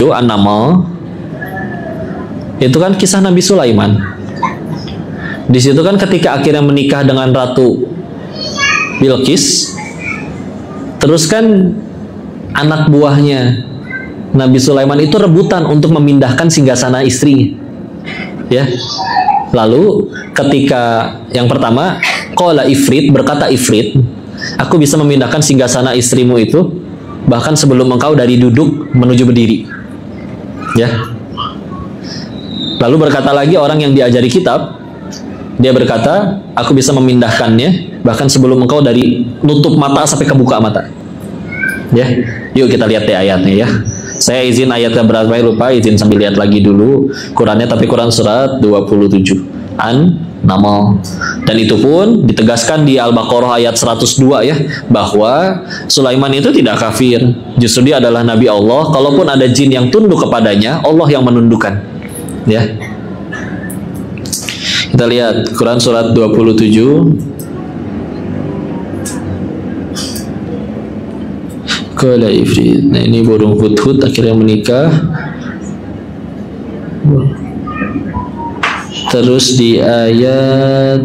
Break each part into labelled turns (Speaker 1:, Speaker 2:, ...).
Speaker 1: itu An-Naml. Itu kan kisah Nabi Sulaiman. Di situ kan ketika akhirnya menikah dengan Ratu Bilqis, terus kan anak buahnya Nabi Sulaiman itu rebutan untuk memindahkan singgasana istrinya. Ya. Lalu ketika yang pertama, qala Ifrit, berkata Ifrit, aku bisa memindahkan singgasana istrimu itu bahkan sebelum engkau dari duduk menuju berdiri. Ya. Lalu berkata lagi orang yang diajari kitab, dia berkata, aku bisa memindahkannya bahkan sebelum engkau dari nutup mata sampai kebuka mata. Ya, yuk kita lihat deh ayatnya ya. Saya izin ayatnya berapa lupa, izin sambil lihat lagi dulu Qurannya, tapi Quran surat 27 An-Naml. Dan itu pun ditegaskan di Al-Baqarah ayat 102 ya, bahwa Sulaiman itu tidak kafir. Justru dia adalah Nabi Allah. Kalaupun ada jin yang tunduk kepadanya, Allah yang menundukkan. Ya. Kita lihat Quran surat 27. Qala Ifrit. Nah, ini burung hudhud akhirnya menikah. Terus di ayat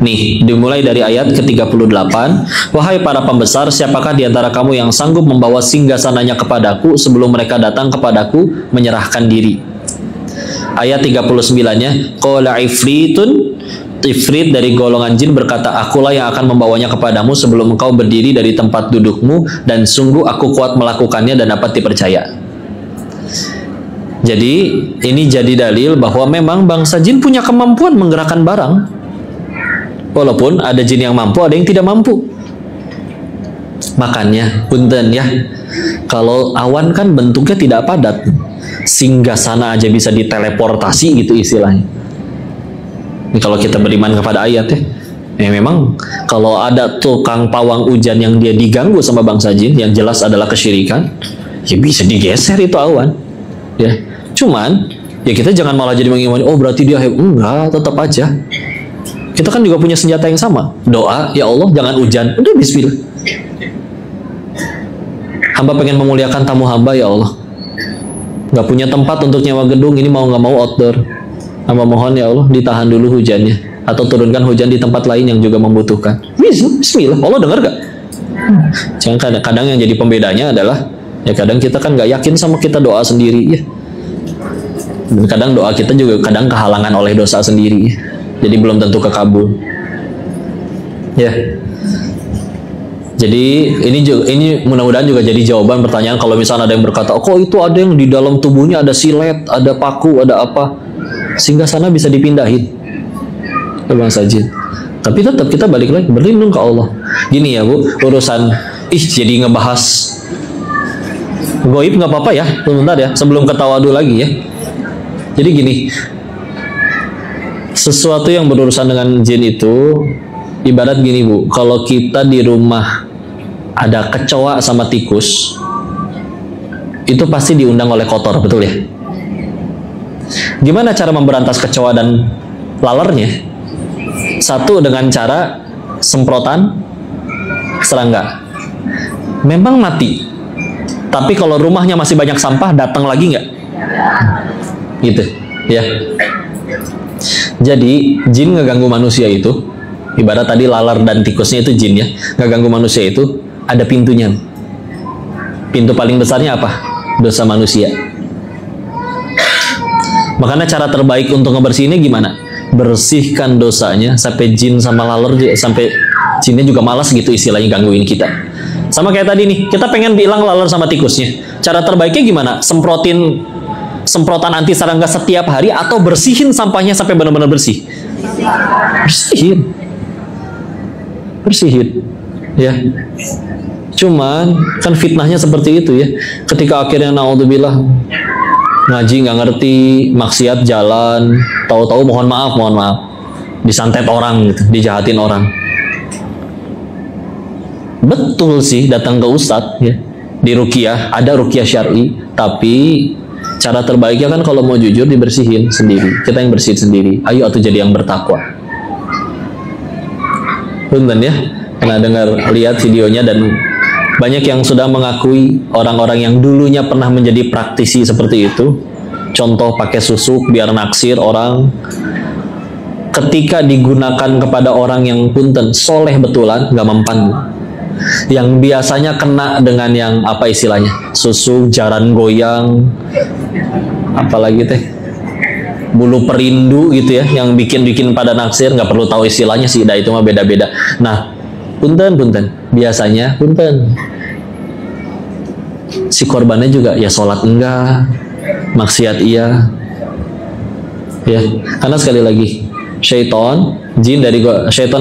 Speaker 1: nih, dimulai dari ayat ke-38. Wahai para pembesar, siapakah di antara kamu yang sanggup membawa singgasananya kepadaku sebelum mereka datang kepadaku menyerahkan diri? Ayat 39-nya, qala Ifritun, Ifrit dari golongan jin berkata, akulah yang akan membawanya kepadamu sebelum engkau berdiri dari tempat dudukmu, dan sungguh aku kuat melakukannya dan dapat dipercaya. Jadi ini jadi dalil bahwa memang bangsa jin punya kemampuan menggerakkan barang. Walaupun ada jin yang mampu, ada yang tidak mampu. Makanya punten ya, kalau awan kan bentuknya tidak padat, singgasana aja bisa diteleportasi gitu istilahnya. Ini kalau kita beriman kepada ayat ya, memang kalau ada tukang pawang hujan yang dia diganggu sama bangsa jin, yang jelas adalah kesyirikan, ya bisa digeser itu awan. Ya, cuman ya kita jangan malah jadi mengimani, oh berarti dia enggak, tetap aja. Kita kan juga punya senjata yang sama, doa, ya Allah jangan hujan, udah bismillah. Hamba pengen memuliakan tamu hamba, ya Allah. Nggak punya tempat untuk nyewa gedung, ini mau nggak mau outdoor. Hamba mohon ya Allah ditahan dulu hujannya, atau turunkan hujan di tempat lain yang juga membutuhkan. Bismillah, Allah dengar gak? Jangan kadang-kadang yang jadi pembedanya adalah ya kadang kita kan nggak yakin sama kita doa sendiri ya. Dan kadang doa kita juga kadang kehalangan oleh dosa sendiri ya. Jadi belum tentu kekabul. Ya. Jadi ini mudah-mudahan juga jadi jawaban pertanyaan kalau misalnya ada yang berkata, oh, kok itu ada yang di dalam tubuhnya ada silet, ada paku, ada apa, sehingga sana bisa dipindahin ke bangsa jin. Tapi tetap kita balik lagi berlindung ke Allah. Gini ya Bu, urusan jadi ngebahas goib nggak apa-apa ya, sebentar ya, sebelum ketawa dulu lagi ya. Jadi gini, sesuatu yang berurusan dengan jin itu ibarat gini Bu, kalau kita di rumah ada kecoa sama tikus, itu pasti diundang oleh kotor, betul ya? Gimana cara memberantas kecoa dan lalernya? Satu, dengan cara semprotan serangga. Memang mati, tapi kalau rumahnya masih banyak sampah, datang lagi nggak? Gitu, ya. Jadi jin ngeganggu manusia itu, ibarat tadi lalar dan tikusnya itu jin ya, ngeganggu manusia itu ada pintunya. Pintu paling besarnya apa? Dosa manusia. Makanya cara terbaik untuk ngebersihinnya gimana? Bersihkan dosanya sampai jin sama laler, sampai jinnya juga malas gitu istilahnya gangguin kita. Sama kayak tadi nih, kita pengen bilang laler sama tikusnya. Cara terbaiknya gimana? Semprotan anti serangga setiap hari, atau bersihin sampahnya sampai benar-benar bersih? Bersihin. Ya. Cuman kan fitnahnya seperti itu ya. Ketika akhirnya naudzubillah ngaji nggak ngerti, maksiat jalan, tahu-tahu mohon maaf, disantet orang gitu, dijahatin orang. Betul sih datang ke ustadz ya, di ruqyah, ada ruqyah syar'i, tapi cara terbaiknya kan kalau mau jujur dibersihin sendiri. Kita yang bersihin sendiri. Ayo atau jadi yang bertakwa. Punten ya, karena dengar lihat videonya dan Banyak yang sudah mengakui, orang-orang yang dulunya pernah menjadi praktisi seperti itu. Contoh pakai susuk biar naksir orang. Ketika digunakan kepada orang yang punten soleh betulan, nggak mempan. Yang biasanya kena dengan yang apa istilahnya, susuk, jaran goyang, apalagi teh, bulu perindu gitu ya, yang bikin pada naksir, nggak perlu tahu istilahnya sih, dah itu mah beda-beda. Nah, punten, biasanya punten. Si korbannya juga ya sholat enggak, maksiat iya, ya. Karena sekali lagi, syaitan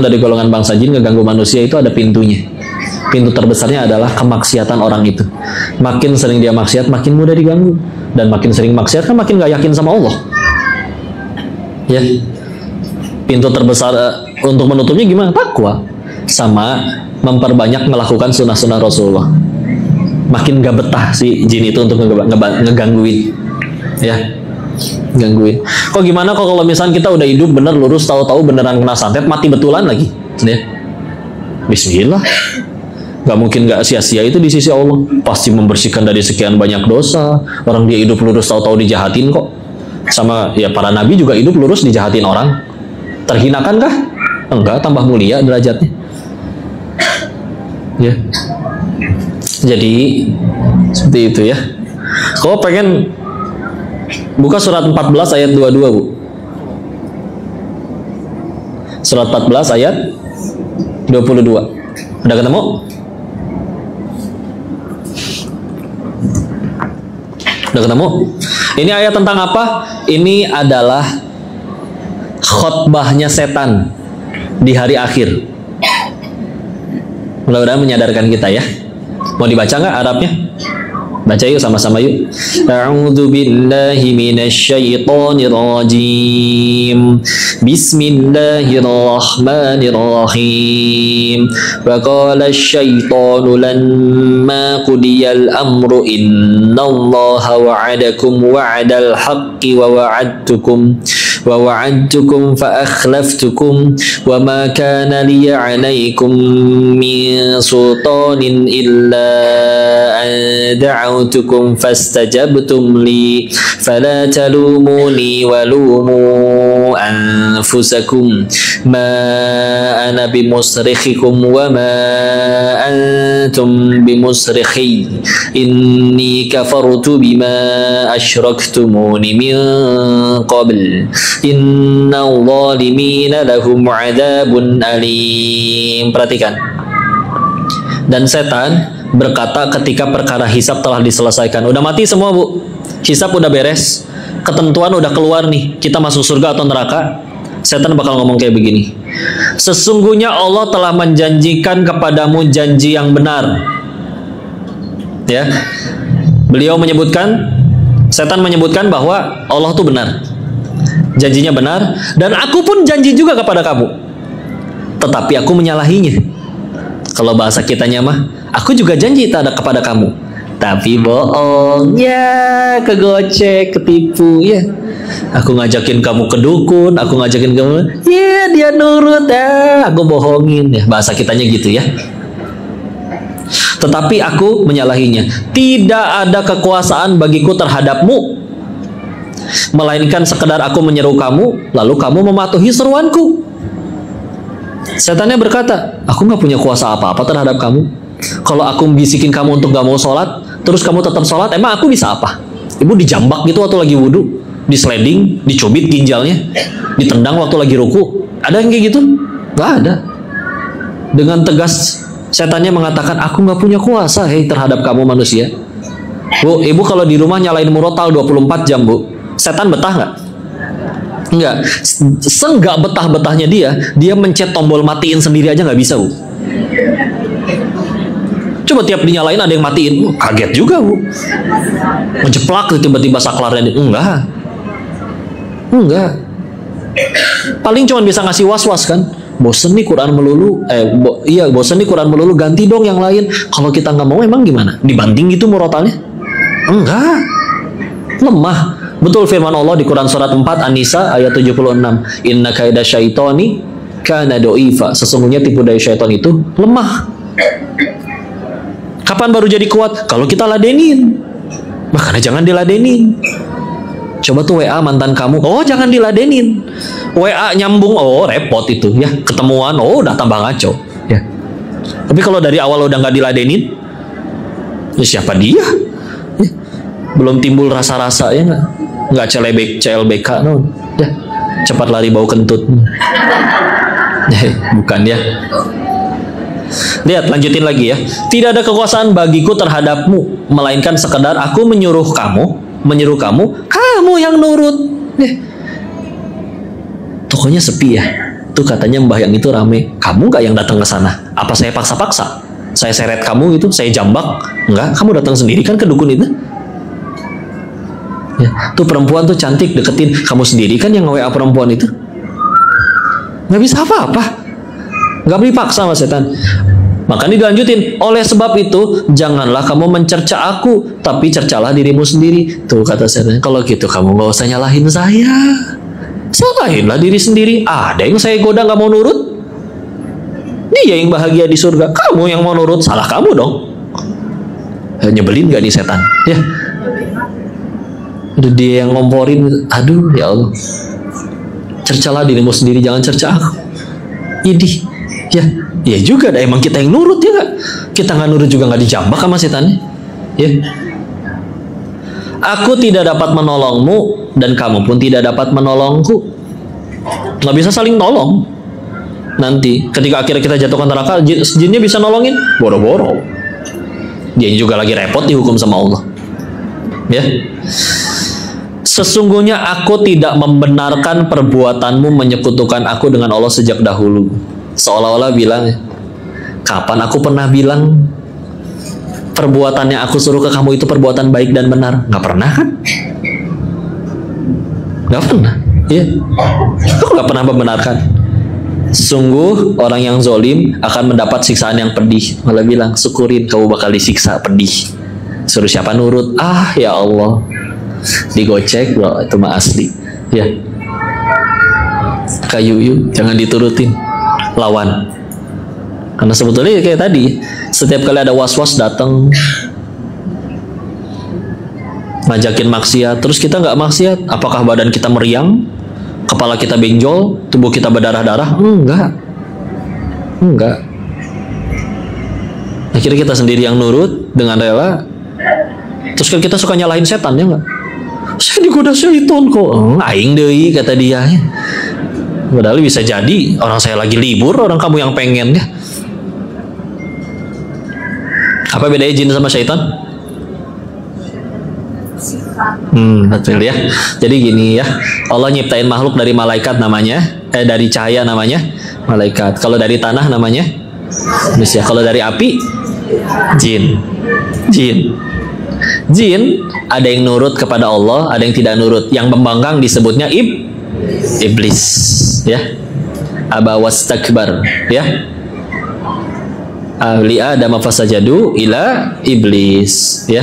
Speaker 1: dari golongan bangsa jin ngeganggu manusia itu ada pintunya. Pintu terbesarnya adalah kemaksiatan orang itu. Makin sering dia maksiat, makin mudah diganggu. Dan makin sering maksiat kan makin gak yakin sama Allah. Ya, pintu terbesar untuk menutupnya gimana? Takwa. Sama memperbanyak melakukan sunnah-sunnah Rasulullah. Makin gak betah si jin itu untuk ngegangguin, ya, gangguin. Kok gimana kok kalau misalnya kita udah hidup bener lurus, tahu-tahu beneran kena santet, mati betulan lagi, ya. Bismillah, gak mungkin gak sia-sia itu di sisi Allah. Pasti membersihkan dari sekian banyak dosa. Orang dia hidup lurus, tahu-tahu dijahatin kok. Sama ya para nabi juga hidup lurus dijahatin orang. Terhinakan kah? Enggak, tambah mulia derajatnya. Ya. Jadi seperti itu ya. Kalau pengen buka surat 14 ayat 22, Bu. Surat 14 ayat 22. Udah ketemu? Udah ketemu? Ini ayat tentang apa? Ini adalah khotbahnya setan di hari akhir. Mudah-mudahan menyadarkan kita ya. Mau dibaca nggak Arabnya? Baca yuk sama-sama yuk. A'udzu billahi minasyaitonir rajim. Bismillahirrahmanirrahim. Wa qala asy-syaitanu lamma qudiyal amru innallaha wa'adakum wa'dal haqqi wa wa'adtukum fa akhlaftukum wa ma kana li 'alaykum min sultanin illa an دعوتكم فاستجبتم لي فلا تلوموني ولوموا أنفسكم ما أنا بمصرخكم وما أنتم بمصرخي إني كفرت بما أشركتمون من قبل إن الظالمين لهم عذاب أليم. Perhatikan. Dan setan berkata ketika perkara hisab telah diselesaikan. Udah mati semua, Bu. Hisab udah beres. Ketentuan udah keluar nih. Kita masuk surga atau neraka. Setan bakal ngomong kayak begini. Sesungguhnya Allah telah menjanjikan kepadamu janji yang benar. Ya. Beliau menyebutkan, setan menyebutkan bahwa Allah tuh benar. Janjinya benar. Dan aku pun janji juga kepada kamu. Tetapi aku menyalahinya. Kalau bahasa kitanya mah, aku juga janji kepada kamu, tapi bohong, ya, kegocek, ketipu, ya. Aku ngajakin kamu ke dukun, aku ngajakin kamu, ya dia nurut, ya, aku bohongin, ya. Bahasa kitanya gitu ya. Tetapi aku menyalahinya. Tidak ada kekuasaan bagiku terhadapmu, melainkan sekedar aku menyeru kamu, lalu kamu mematuhi seruanku. Setannya berkata, aku nggak punya kuasa apa-apa terhadap kamu. Kalau aku bisikin kamu untuk gak mau sholat, terus kamu tetap sholat, emang aku bisa apa? Ibu dijambak gitu waktu lagi wudhu, disliding, dicubit ginjalnya, ditendang waktu lagi ruku. Ada yang kayak gitu? Gak ada. Dengan tegas setannya mengatakan, aku nggak punya kuasa terhadap kamu manusia. Bu, ibu kalau di rumah nyalain murotal 24 jam, Bu, setan betah nggak? Enggak. Senggak betah-betahnya dia mencet tombol matiin sendiri aja nggak bisa, Bu. Coba tiap dinyalain ada yang matiin, kaget juga, Bu. Ngejeplak tiba-tiba saklarnya. Enggak. Paling cuma bisa ngasih was-was kan. Bosen nih Quran melulu, bosen nih Quran melulu, ganti dong yang lain. Kalau kita nggak mau emang gimana? Dibanting gitu murotalnya? Enggak. Lemah. Betul firman Allah di Quran surat 4 An-Nisa ayat 76. Inna kaida syaitani kana do'ifa. Sesungguhnya tipu daya syaitan itu lemah. Kapan baru jadi kuat? Kalau kita ladenin. Makanya jangan diladenin. Coba tuh WA mantan kamu, oh jangan diladenin. WA nyambung, oh repot itu ya. Ketemuan, oh udah tambah ngaco ya. Tapi kalau dari awal udah nggak diladenin, ya siapa dia? Ya. Belum timbul rasa-rasa ya nggak CLBK no. Ya cepat lari bau kentut. Bukan ya. Lihat, lanjutin lagi ya. Tidak ada kekuasaan bagiku terhadapmu, melainkan sekedar aku menyuruh kamu, kamu yang nurut. Tokonya sepi ya. Tuh katanya mbah yang itu rame. Kamu nggak yang datang ke sana? Apa saya paksa-paksa? Saya seret kamu gitu, saya jambak? Enggak, kamu datang sendiri kan ke dukun itu. Ya, tuh perempuan tuh cantik, deketin. Kamu sendiri kan yang nge-WA perempuan itu. Nggak bisa apa-apa. Nggak boleh paksa sama setan. Makanya dilanjutin, oleh sebab itu janganlah kamu mencerca aku, tapi cercalah dirimu sendiri. Tuh kata setan, kalau gitu kamu nggak usah nyalahin saya, salahinlah diri sendiri. Ada yang saya goda nggak mau nurut, dia yang bahagia di surga, kamu yang mau nurut, salah kamu dong. Nyebelin gak nih setan ya? Aduh, dia yang ngomporin. Aduh ya Allah, cercalah dirimu sendiri, jangan cerca aku. Idih ya juga dah, emang kita yang nurut ya gak? Kita nggak nurut juga nggak dijambak sama setannya ya. Aku tidak dapat menolongmu dan kamu pun tidak dapat menolongku. Nggak bisa saling nolong. Nanti ketika akhirnya kita jatuhkan neraka, jinnya bisa nolongin? Boro-boro. Dia juga lagi repot dihukum sama Allah ya. Sesungguhnya aku tidak membenarkan perbuatanmu menyekutukan aku dengan Allah sejak dahulu. Seolah-olah bilang, kapan aku pernah bilang perbuatan yang aku suruh ke kamu itu perbuatan baik dan benar? Nggak pernah kan? Nggak pernah ya. Aku nggak pernah membenarkan. Sungguh orang yang zolim akan mendapat siksaan yang pedih. Malah bilang, syukurin kamu bakal disiksa pedih. Suruh siapa nurut? Ah ya Allah, digocek loh, itu mah asli ya. Kayu jangan diturutin, lawan. Karena sebetulnya kayak tadi, setiap kali ada was-was datang ngajakin maksiat, terus kita nggak maksiat, apakah badan kita meriang, kepala kita benjol, tubuh kita berdarah-darah? Enggak. Akhirnya kita sendiri yang nurut dengan rela. Terus kan kita suka nyalahin setan ya nggak? Saya digoda syaitan kok. Aing deui kata dia ya. Padahal bisa jadi orang saya lagi libur, orang kamu yang pengen ya. Apa bedanya jin sama syaitan? Betul ya. Jadi gini ya, Allah nyiptain makhluk dari malaikat namanya, dari cahaya namanya malaikat. Kalau dari tanah namanya manusia. Kalau dari api, jin. Jin ada yang nurut kepada Allah, ada yang tidak nurut. Yang membangkang disebutnya iblis ya. Aba wastakbar ya. Ahli Adam fasajadu ila iblis ya.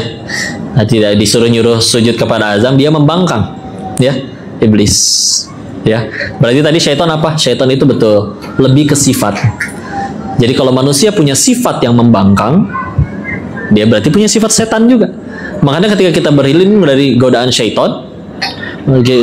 Speaker 1: Nah, tidak disuruh nyuruh sujud kepada Adam, dia membangkang ya, iblis ya. Berarti tadi syaitan apa? Syaitan itu betul lebih ke sifat. Jadi kalau manusia punya sifat yang membangkang, dia berarti punya sifat setan juga. Makanya ketika kita berlindung dari godaan syaitan,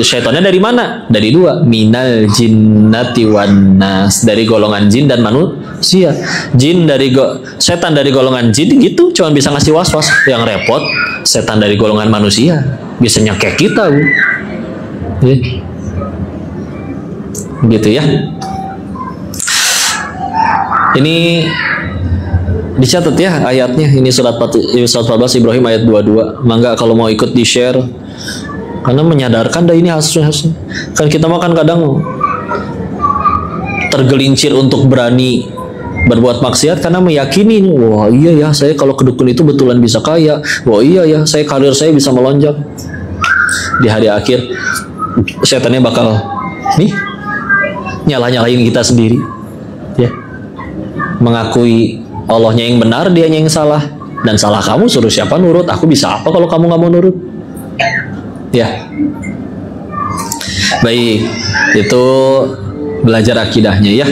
Speaker 1: syaitannya dari mana? Dari dua, minal jinnati wan nas, dari golongan jin dan manusia. Jin dari setan dari golongan jin gitu, cuma bisa ngasih was-was. Yang repot setan dari golongan manusia, bisa nyekek kita, Bu. Ya. Gitu ya. Ini dicatat ya ayatnya, ini surat 14 Ibrahim ayat 22. Mangga kalau mau ikut di share, karena menyadarkan dah ini hasilnya. Kan kita makan kadang tergelincir untuk berani berbuat maksiat karena meyakini, wah iya ya saya kalau ke dukun itu betulan bisa kaya, wah iya ya saya karir saya bisa melonjak. Di hari akhir setannya bakal nih nyalahin kita sendiri ya, mengakui Allahnya yang benar, dianya yang salah, dan salah kamu suruh siapa nurut, aku bisa apa kalau kamu nggak mau nurut ya. Baik, itu belajar akidahnya ya.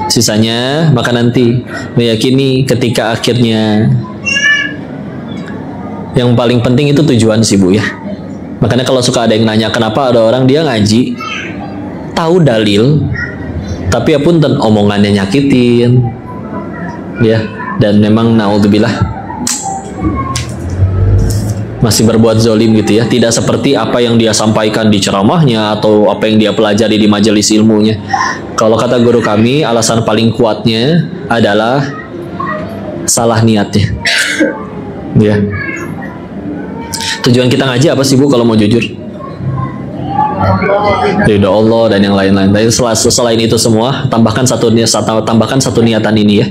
Speaker 1: Sisanya maka nanti meyakini ketika akhirnya Yang paling penting itu tujuan sih Bu ya. Makanya kalau suka ada yang nanya kenapa ada orang dia ngaji tahu dalil tapi ya punten omongannya nyakitin ya, dan memang naudzubillah masih berbuat zolim gitu ya, tidak seperti apa yang dia sampaikan di ceramahnya atau apa yang dia pelajari di majelis ilmunya. Kalau kata guru kami, alasan paling kuatnya adalah salah niatnya ya. Tujuan kita ngaji apa sih Bu kalau mau jujur? Ridho Allah dan yang lain-lain. Tapi selain itu semua, tambahkan satu niatan ini ya.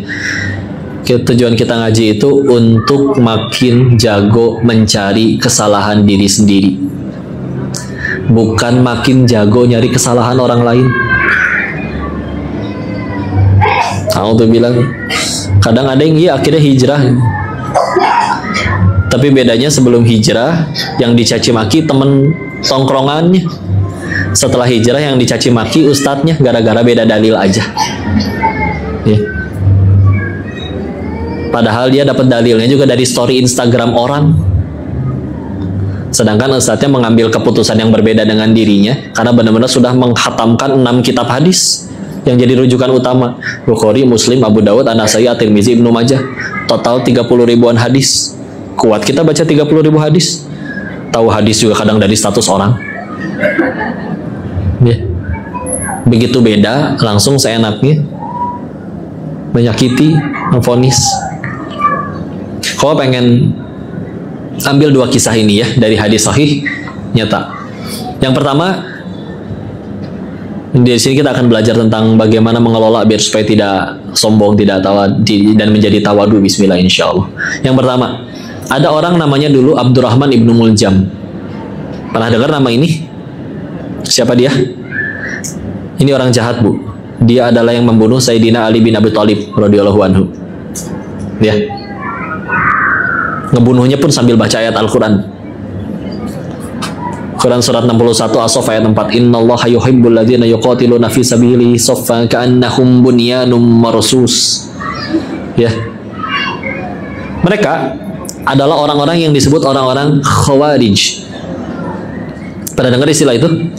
Speaker 1: Tujuan kita ngaji itu untuk makin jago mencari kesalahan diri sendiri, bukan makin jago nyari kesalahan orang lain. Aku tuh bilang, kadang ada yang iya akhirnya hijrah, tapi bedanya sebelum hijrah yang dicaci maki temen tongkrongannya, setelah hijrah yang dicaci maki ustadznya gara-gara beda dalil aja ya. Padahal dia dapat dalilnya juga dari story Instagram orang, sedangkan ustadznya mengambil keputusan yang berbeda dengan dirinya karena benar-benar sudah menghatamkan 6 kitab hadis yang jadi rujukan utama, Bukhari, Muslim, Abu Dawud, An-Nasai, At-Tirmizi, Ibnu Majah, total 30 ribuan hadis. Kuat kita baca 30 ribu hadis, tahu hadis juga kadang dari status orang ya. Begitu beda, langsung seenaknya menyakiti, memvonis. Kalau pengen ambil 2 kisah ini ya dari hadis sahih nyata. Yang pertama, di sini kita akan belajar tentang bagaimana mengelola biar supaya tidak sombong, tidak dan menjadi tawadu. Bismillah insyaallah. Yang pertama, ada orang namanya dulu Abdurrahman ibnu Muljam. Pernah dengar nama ini? Siapa dia? Ini orang jahat Bu. Dia adalah yang membunuh Sayyidina Ali bin Abi Thalib radhiyallahu anhu. Ya. Ngebunuhnya pun sambil baca ayat Al-Quran. Quran surat 61 As-Saff ayat 4. Innallaha yuhibbul ladzina yuqatiluna fi sabilihi saffan ka'annahum bunyanun marsus. Ya. Mereka adalah orang-orang yang disebut orang-orang Khawarij. Pernah dengar istilah itu?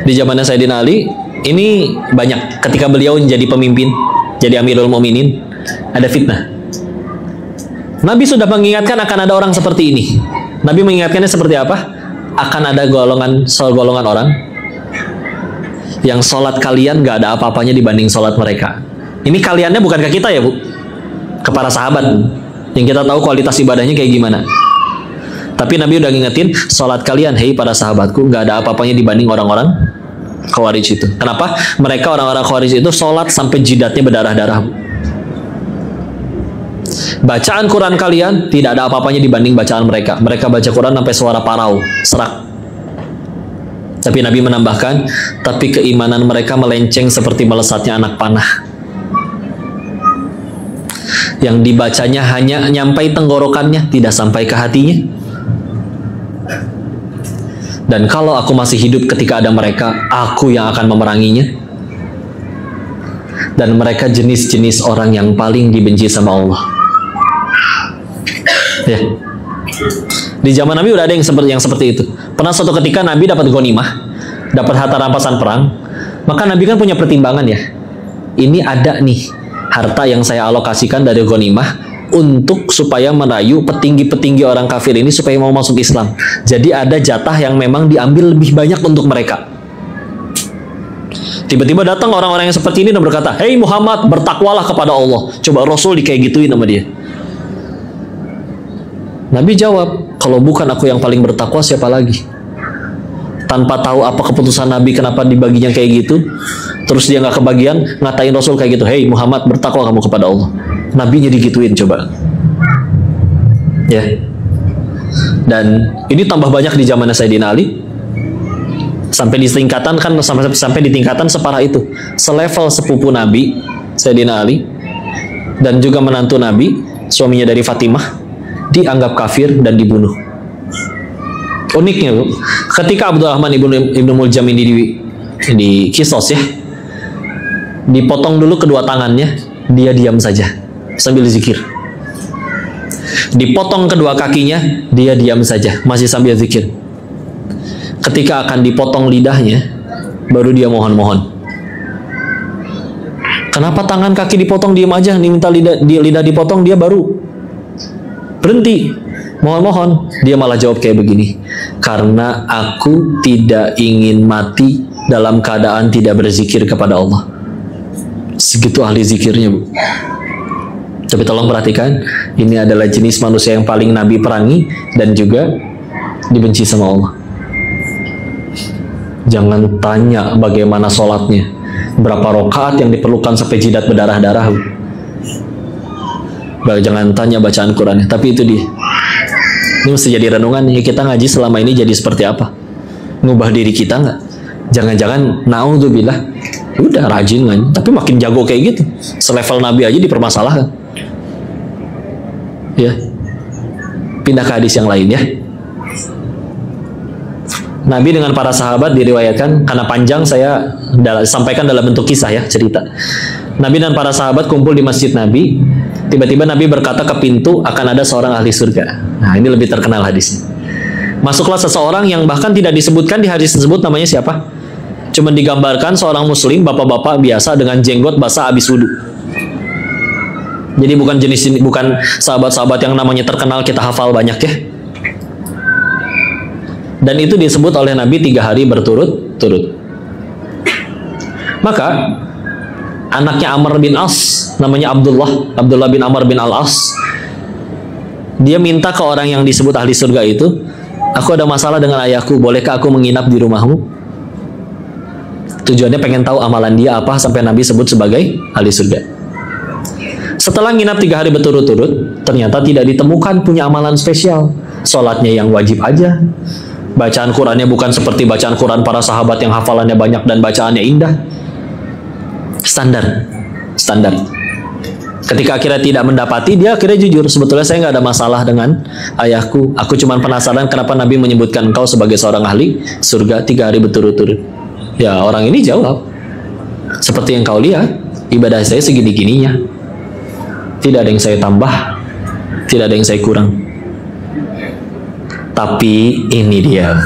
Speaker 1: Di zamannya Sayyidina Ali, ini banyak ketika beliau menjadi pemimpin, jadi Amirul Mukminin, ada fitnah. Nabi sudah mengingatkan akan ada orang seperti ini. Nabi mengingatkannya seperti apa? Akan ada golongan orang yang sholat kalian gak ada apa-apanya dibanding sholat mereka. Ini kaliannya bukan ke kita ya Bu, ke para sahabat yang kita tahu kualitas ibadahnya kayak gimana. Tapi Nabi udah ngingetin, sholat kalian, hei para sahabatku, gak ada apa-apanya dibanding orang-orang Khawarij itu. Kenapa? Mereka orang-orang Khawarij itu sholat sampai jidatnya berdarah-darah. Bacaan Quran kalian tidak ada apa-apanya dibanding bacaan mereka. Mereka baca Quran sampai suara parau, serak. Tapi Nabi menambahkan, tapi keimanan mereka melenceng seperti melesatnya anak panah. Yang dibacanya hanya nyampai tenggorokannya, tidak sampai ke hatinya. Dan kalau aku masih hidup ketika ada mereka, aku yang akan memeranginya. Dan mereka jenis-jenis orang yang paling dibenci sama Allah. Ya. Di zaman Nabi udah ada yang seperti itu. Pernah suatu ketika Nabi dapat ghanimah, dapat harta rampasan perang, maka Nabi kan punya pertimbangan ya. Ini ada nih harta yang saya alokasikan dari ghanimah untuk supaya merayu petinggi-petinggi orang kafir ini supaya mau masuk Islam. Jadi ada jatah yang memang diambil lebih banyak untuk mereka. Tiba-tiba datang orang-orang yang seperti ini dan berkata, "Hei Muhammad, bertakwalah kepada Allah." Coba Rasul kayak gituin sama dia. Nabi jawab, kalau bukan aku yang paling bertakwa, siapa lagi? Tanpa tahu apa keputusan Nabi, kenapa dibaginya kayak gitu. Terus dia nggak kebagian, ngatain Rasul kayak gitu. Hei Muhammad, bertakwa kamu kepada Allah. Nabi jadi gituin coba. Ya. Dan ini tambah banyak di zamannya Sayyidina Ali. Sampai di tingkatan kan sampai di tingkatan separah itu. Selevel sepupu Nabi, Sayyidina Ali, dan juga menantu Nabi, suaminya dari Fatimah, dianggap kafir dan dibunuh. Uniknya Bu, ketika Abdurrahman ibnu Muljam ini di kisos ya, dipotong dulu kedua tangannya, dia diam saja sambil zikir. Dipotong kedua kakinya, dia diam saja, masih sambil zikir. Ketika akan dipotong lidahnya, baru dia mohon-mohon. Kenapa tangan kaki dipotong diam aja, minta lidah dipotong, dia baru berhenti mohon-mohon. Dia malah jawab kayak begini, karena aku tidak ingin mati dalam keadaan tidak berzikir kepada Allah. Segitu ahli zikirnya, Bu. Tapi tolong perhatikan, ini adalah jenis manusia yang paling Nabi perangi dan juga dibenci sama Allah. Jangan tanya bagaimana sholatnya, berapa rakaat yang diperlukan sampai jidat berdarah-darah. Jangan tanya bacaan Qurannya, tapi itu dia. Ini mesti jadi renungan ya, kita ngaji selama ini jadi seperti apa? Ngubah diri kita nggak? Jangan-jangan naudzubillah, udah rajin ngaji, tapi makin jago kayak gitu, selevel Nabi aja dipermasalahkan. Ya, pindah ke hadis yang lain ya. Nabi dengan para sahabat diriwayatkan, karena panjang saya sampaikan dalam bentuk kisah ya, cerita. Nabi dan para sahabat kumpul di masjid Nabi. Tiba-tiba Nabi berkata ke pintu, akan ada seorang ahli surga. Nah, ini lebih terkenal hadisnya. Masuklah seseorang yang bahkan tidak disebutkan di hadis tersebut namanya siapa. Cuma digambarkan seorang muslim, bapak-bapak biasa dengan jenggot basah habis wudu. Jadi bukan sahabat-sahabat yang namanya terkenal kita hafal banyak ya. Dan itu disebut oleh Nabi 3 hari berturut-turut. Maka anaknya Amr bin As, namanya Abdullah bin Amr bin Al-As, dia minta ke orang yang disebut ahli surga itu, aku ada masalah dengan ayahku, bolehkah aku menginap di rumahmu? Tujuannya pengen tahu amalan dia apa sampai Nabi sebut sebagai ahli surga. Setelah nginap 3 hari berturut-turut, ternyata tidak ditemukan punya amalan spesial. Sholatnya yang wajib aja, bacaan Qurannya bukan seperti bacaan Quran para sahabat yang hafalannya banyak dan bacaannya indah. Standar. Ketika akhirnya tidak mendapati, dia akhirnya jujur, sebetulnya saya nggak ada masalah dengan ayahku, aku cuma penasaran kenapa Nabi menyebutkan engkau sebagai seorang ahli surga 3 hari berturut-turut. Ya, orang ini jawab, seperti yang kau lihat, ibadah saya segini-gininya, tidak ada yang saya tambah, tidak ada yang saya kurang. Tapi ini dia,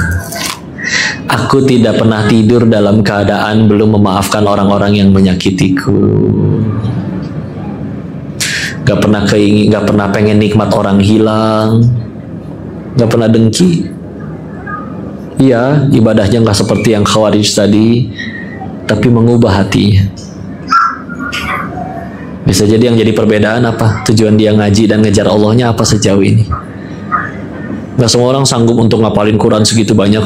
Speaker 1: aku tidak pernah tidur dalam keadaan belum memaafkan orang-orang yang menyakitiku. Gak pernah pengen nikmat orang hilang, gak pernah dengki. Iya, ibadahnya gak seperti yang Khawarij tadi, tapi mengubah hatinya. Bisa jadi yang jadi perbedaan apa? Tujuan dia ngaji dan ngejar Allahnya apa sejauh ini? Gak semua orang sanggup untuk ngapalin Quran segitu banyak.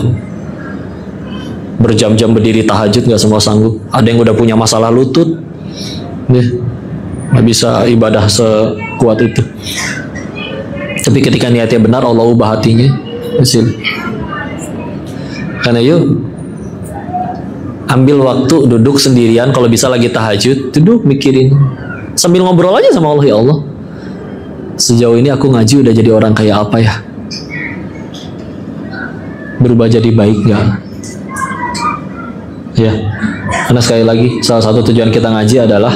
Speaker 1: Berjam-jam berdiri tahajud gak semua sanggup. Ada yang udah punya masalah lutut, gak bisa ibadah sekuat itu. Tapi ketika niatnya benar, Allah ubah hatinya. Karena yuk, ambil waktu duduk sendirian, kalau bisa lagi tahajud, duduk mikirin, sambil ngobrol aja sama Allah, ya Allah, sejauh ini aku ngaji udah jadi orang kayak apa ya? Berubah jadi baik gak? Ya, karena sekali lagi salah satu tujuan kita ngaji adalah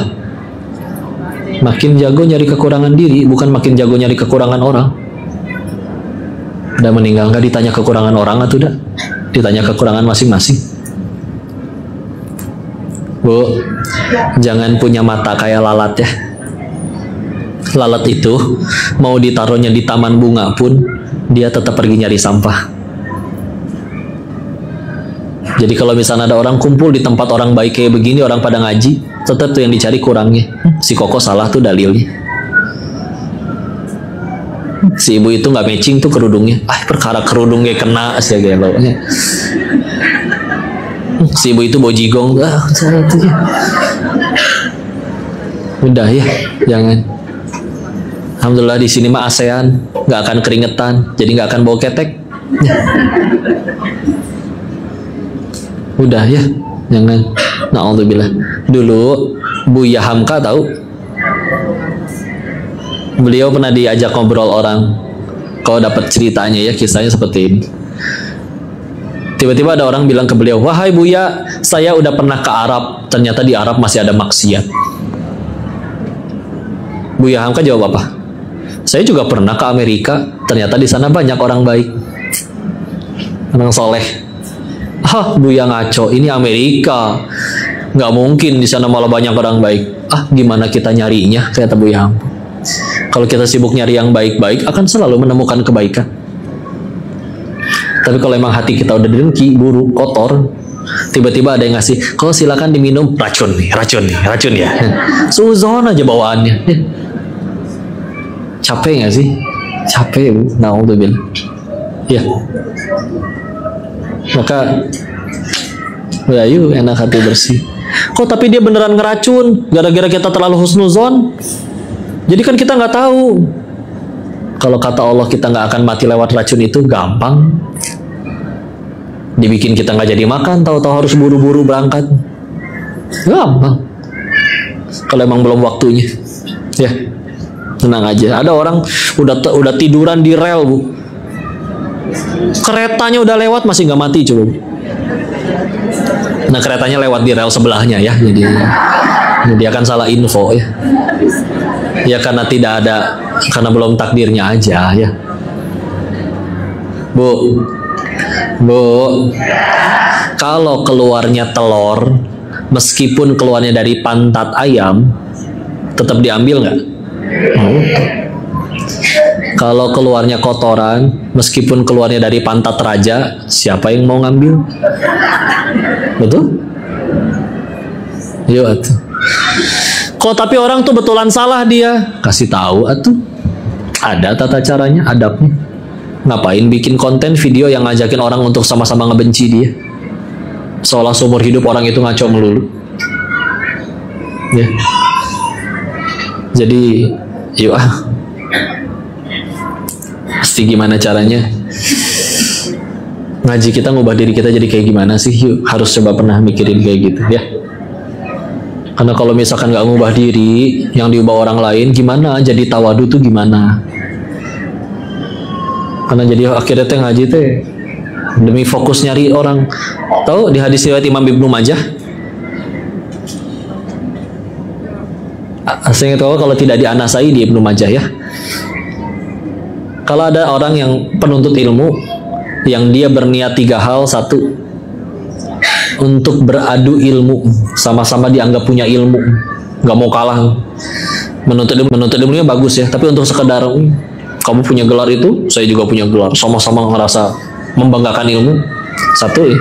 Speaker 1: makin jago nyari kekurangan diri, bukan makin jago nyari kekurangan orang. Udah meninggal nggak ditanya kekurangan orang atau udah ditanya kekurangan masing-masing. Bu, jangan punya mata kayak lalat ya. Lalat itu mau ditaruhnya di taman bunga pun dia tetap pergi nyari sampah. Jadi kalau misalnya ada orang kumpul di tempat orang baik kayak begini, orang pada ngaji, tetap tuh yang dicari kurangnya. Si Koko salah tuh dalilnya. Si ibu itu nggak matching tuh kerudungnya. Perkara kerudungnya kena sih gelo. Si ibu itu bojigong. Udah ya, jangan. Alhamdulillah di sini mah ASEAN, nggak akan keringetan, jadi nggak akan bau ketek. Udah ya, jangan. Na'udzubillah. Dulu Buya Hamka tahu? Beliau pernah diajak ngobrol orang. Kalau dapat ceritanya ya, kisahnya seperti ini. Tiba-tiba ada orang bilang ke beliau, wahai Buya, saya udah pernah ke Arab. Ternyata di Arab masih ada maksiat. Buya Hamka jawab apa? Saya juga pernah ke Amerika, ternyata di sana banyak orang baik, orang soleh. Buya ngaco, ini Amerika, nggak mungkin di sana malah banyak orang baik. Gimana kita nyarinya, kata Buya. Kalau kita sibuk nyari yang baik-baik, akan selalu menemukan kebaikan. Tapi kalau emang hati kita udah dengki, buruk, kotor, tiba-tiba ada yang ngasih, kau silakan diminum, racun ya. Suzon aja bawaannya. Capek nggak sih? Capek, naudzubillah. Ya. Maka, ayo enak hati bersih. Kok tapi dia beneran ngeracun, gara-gara kita terlalu husnuzon. Jadi kan kita nggak tahu. Kalau kata Allah kita nggak akan mati lewat racun itu gampang. Dibikin kita nggak jadi makan, tahu-tahu harus buru-buru berangkat. Gampang. Kalau emang belum waktunya, ya tenang aja. Ada orang udah tiduran di rel, Bu. Keretanya udah lewat masih nggak mati, coba. Nah, keretanya lewat di rel sebelahnya ya, jadi dia akan salah info ya. Ya karena karena belum takdirnya aja ya. Bu, kalau keluarnya telur, meskipun keluarnya dari pantat ayam, tetap diambil nggak? Kalau keluarnya kotoran, meskipun keluarnya dari pantat raja, siapa yang mau ngambil? Betul? Yuk atuh. Kok tapi orang tuh betulan salah dia? Kasih tahu atuh. Ada tata caranya, adabnya. Ngapain bikin konten video yang ngajakin orang untuk sama-sama ngebenci dia? Seolah seumur hidup orang itu ngaco melulu. Ya. Jadi, yuk pasti gimana caranya? Ngaji kita ngubah diri kita jadi kayak gimana sih? Yuk, harus coba pernah mikirin kayak gitu ya. Karena kalau misalkan nggak ngubah diri, yang diubah orang lain, gimana? Jadi tawadu tuh gimana? Karena jadi akhirnya teh ngaji teh demi fokus nyari orang. Tahu di hadis riwayat Imam Ibnu Majah? Saya tahu kalau tidak dianasai di Ibnu Majah ya. Kalau ada orang yang penuntut ilmu, yang dia berniat 3 hal. 1, untuk beradu ilmu, sama-sama dianggap punya ilmu, nggak mau kalah. Menuntut ilmunya bagus ya, tapi untuk sekedar kamu punya gelar itu, saya juga punya gelar, sama-sama ngerasa membanggakan ilmu. 1 ya.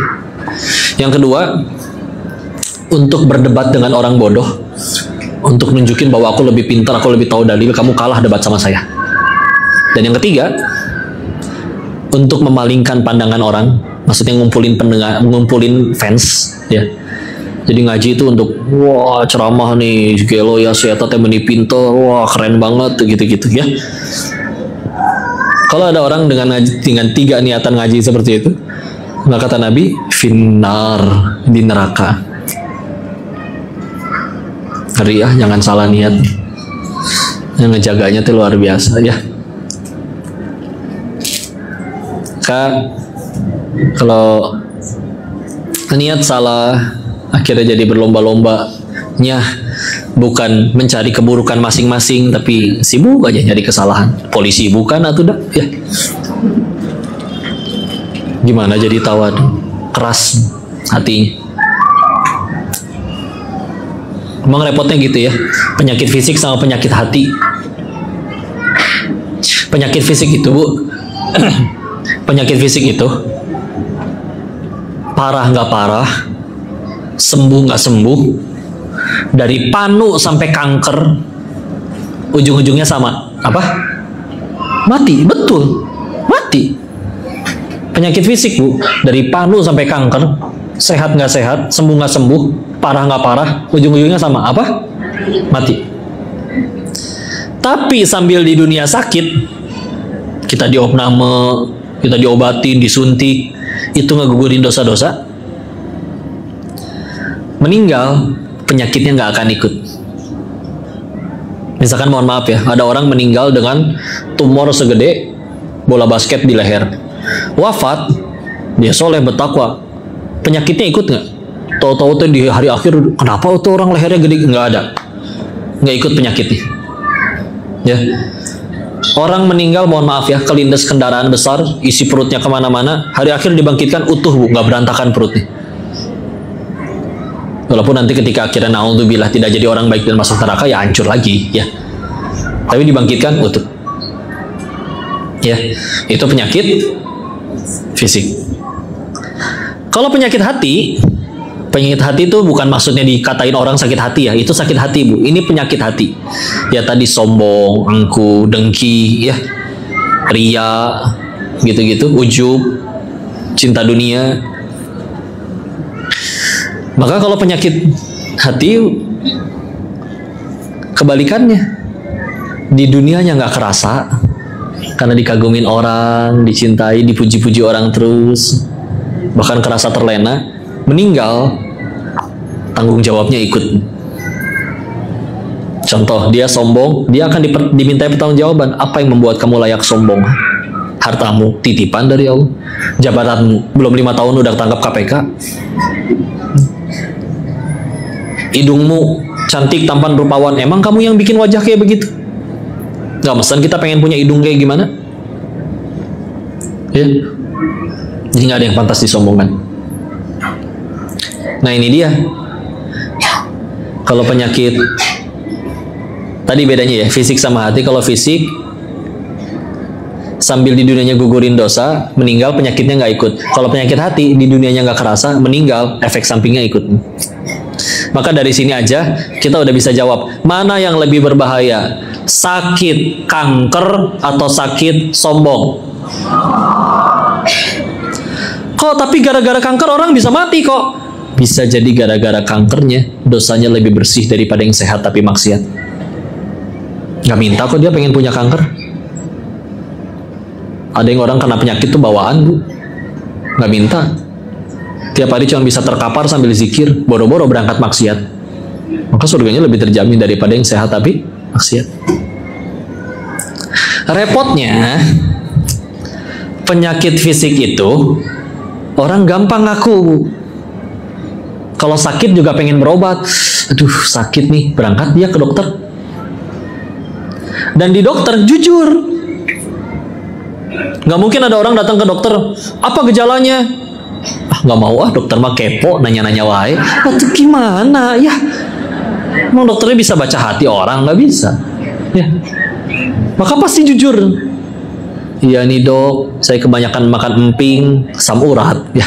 Speaker 1: Yang kedua, untuk berdebat dengan orang bodoh, untuk nunjukin bahwa aku lebih pintar, aku lebih tahu dalil, kamu kalah debat sama saya. Dan yang ketiga, untuk memalingkan pandangan orang, maksudnya ngumpulin pendengar, ngumpulin fans ya. Jadi ngaji itu untuk wah ceramah nih, gelo ya saya teh meni pinter, wah keren banget gitu-gitu ya. Kalau ada orang dengan 3 niatan ngaji seperti itu, maka kata Nabi, finnar, di neraka. Ngeri ya, jangan salah niat. Yang ngejaganya itu luar biasa ya. Kalau niat salah, akhirnya jadi berlomba-lombanya bukan mencari keburukan masing-masing, tapi sibuk aja nyari kesalahan. Polisi bukan atau dah ya. Gimana jadi tawadu, keras hatinya. Emang repotnya gitu ya, penyakit fisik sama penyakit hati. Penyakit fisik itu, Bu, penyakit fisik itu parah nggak parah, sembuh nggak sembuh, dari panu sampai kanker, ujung-ujungnya sama apa? Mati, betul, mati. Penyakit fisik, Bu, dari panu sampai kanker, sehat nggak sehat, sembuh nggak sembuh, parah nggak parah, ujung-ujungnya sama apa? Mati. Tapi sambil di dunia sakit, kita diopname, kita diobatin, disuntik, itu ngegugurin dosa-dosa. Meninggal, penyakitnya nggak akan ikut. Misalkan mohon maaf ya, ada orang meninggal dengan tumor segede bola basket di leher. Wafat, dia soleh bertakwa, penyakitnya ikut nggak? Tahu-tahu tuh di hari akhir, kenapa tuh orang lehernya gede? Nggak ada, nggak ikut penyakitnya. Ya, Orang meninggal, mohon maaf ya, kelindes kendaraan besar, isi perutnya kemana-mana, hari akhir dibangkitkan utuh bu, nggak berantakan perutnya. Walaupun nanti ketika akhirnya naudzubillah tidak jadi orang baik dan masuk neraka, ya hancur lagi ya. Tapi dibangkitkan utuh. Ya, itu penyakit fisik. Kalau penyakit hati itu bukan maksudnya dikatain orang sakit hati ya, itu sakit hati bu. Ini penyakit hati. Ya tadi sombong, angku, dengki, ya, ria, gitu-gitu, ujub, cinta dunia. Maka kalau penyakit hati kebalikannya, di dunianya nggak kerasa karena dikagumin orang, dicintai, dipuji-puji orang terus, bahkan kerasa terlena. Meninggal, tanggung jawabnya ikut. Contoh, dia sombong, dia akan dimintai pertanggungjawaban. Apa yang membuat kamu layak sombong? Hartamu titipan dari Allah, jabatanmu belum 5 tahun udah tangkap KPK, hidungmu cantik, tampan, rupawan, emang kamu yang bikin wajah kayak begitu? Gak mesen kita pengen punya hidung kayak gimana? Ya, jadi nggak ada yang pantas disombongkan. Nah ini dia. Kalau penyakit tadi bedanya ya, fisik sama hati. Kalau fisik sambil di dunianya gugurin dosa, meninggal penyakitnya nggak ikut. Kalau penyakit hati di dunianya nggak kerasa, meninggal efek sampingnya ikut. Maka dari sini aja kita udah bisa jawab mana yang lebih berbahaya, sakit kanker atau sakit sombong. Kok tapi gara-gara kanker orang bisa mati kok? Bisa jadi gara-gara kankernya dosanya lebih bersih daripada yang sehat tapi maksiat. Gak minta kok dia pengen punya kanker. Ada yang orang kena penyakit tuh bawaan bu, gak minta. Tiap hari cuma bisa terkapar sambil zikir, boro-boro berangkat maksiat. Maka surganya lebih terjamin daripada yang sehat tapi maksiat. Repotnya penyakit fisik itu orang gampang ngaku bu. Kalau sakit juga pengen berobat. Aduh sakit nih, berangkat dia ke dokter. Dan di dokter jujur. Nggak mungkin ada orang datang ke dokter, apa gejalanya? Ah nggak mau ah, dokter mah kepo, nanya-nanya wae. Itu gimana ya? Emang dokternya bisa baca hati orang? Nggak bisa. Ya. Maka pasti jujur. Iya nih dok, saya kebanyakan makan emping, asam urat. Ya.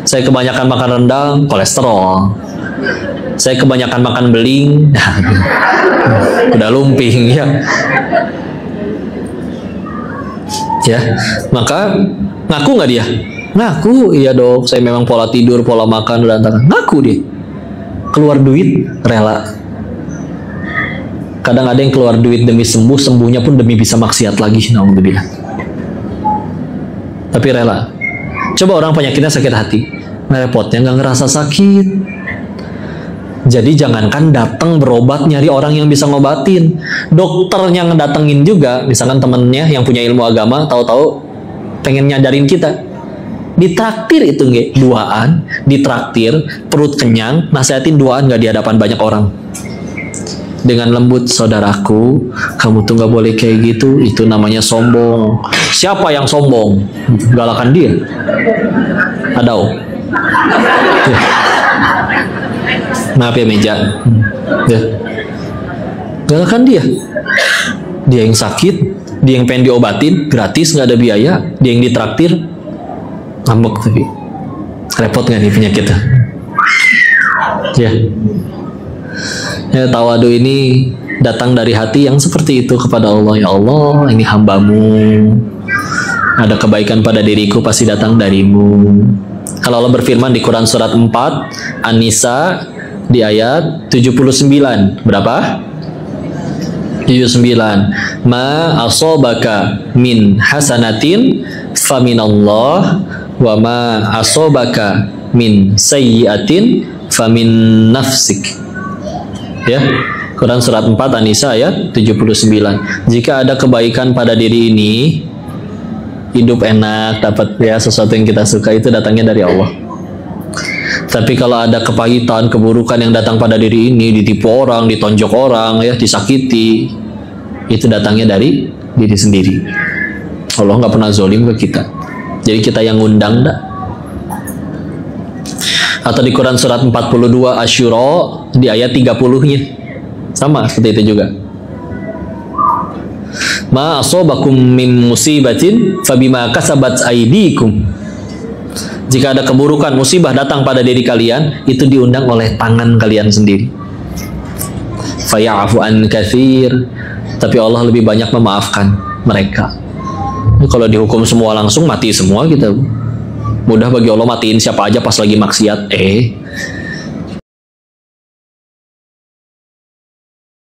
Speaker 1: Saya kebanyakan makan rendang, kolesterol. Saya kebanyakan makan beling, udah lumping ya. Ya, maka ngaku nggak dia? Ngaku, iya dok. Saya memang pola tidur, pola makan berantakan. Ngaku dia. Keluar duit, rela. Kadang ada yang keluar duit demi sembuh, sembuhnya pun demi bisa maksiat lagi. Naudzubillah. Tapi rela. Coba orang penyakitnya sakit hati, repotnya nggak ngerasa sakit. Jadi jangankan datang berobat nyari orang yang bisa ngobatin, dokternya ngedatengin juga. Misalkan temennya yang punya ilmu agama, tahu-tahu pengen nyadarin kita, ditraktir itu nggak duaan, ditraktir perut kenyang, nasihatin duaan nggak di hadapan banyak orang. Dengan lembut, saudaraku, kamu tuh nggak boleh kayak gitu, itu namanya sombong. Siapa yang sombong? Galakan dia. Adau. Ya. Maaf ya meja. Ya. Galakan dia. Dia yang sakit, dia yang pengen diobatin, gratis, nggak ada biaya, dia yang ditraktir, ngambek tapi. Repot nggak nih penyakitnya? Ya. Ya, tawadu ini datang dari hati yang seperti itu kepada Allah. Ya Allah, ini hambamu, ada kebaikan pada diriku pasti datang darimu. Kalau Allah berfirman di Quran surat 4 An-Nisa di ayat 79, berapa? 79. Ma asobaka min hasanatin faminallah wa ma asobaka min sayyiatin famin nafsik. Ya, Quran surat 4 An-Nisa ayat 79. Jika ada kebaikan pada diri ini, hidup enak, dapat ya sesuatu yang kita suka, itu datangnya dari Allah. Tapi kalau ada kepahitan, keburukan yang datang pada diri ini, ditipu orang, ditonjok orang, ya disakiti, itu datangnya dari diri sendiri. Allah nggak pernah zolim ke kita. Jadi kita yang ngundang dah. Atau di Quran surat 42 Asyura di ayat 30-nya. Sama seperti itu juga. Ma asobakum min musibatin fabima kasabat aydikum. Jika ada keburukan, musibah datang pada diri kalian, itu diundang oleh tangan kalian sendiri. Faya'afu an katsir. Tapi Allah lebih banyak memaafkan mereka. Kalau dihukum semua langsung, mati semua kita. Mudah bagi Allah matiin siapa aja pas lagi maksiat.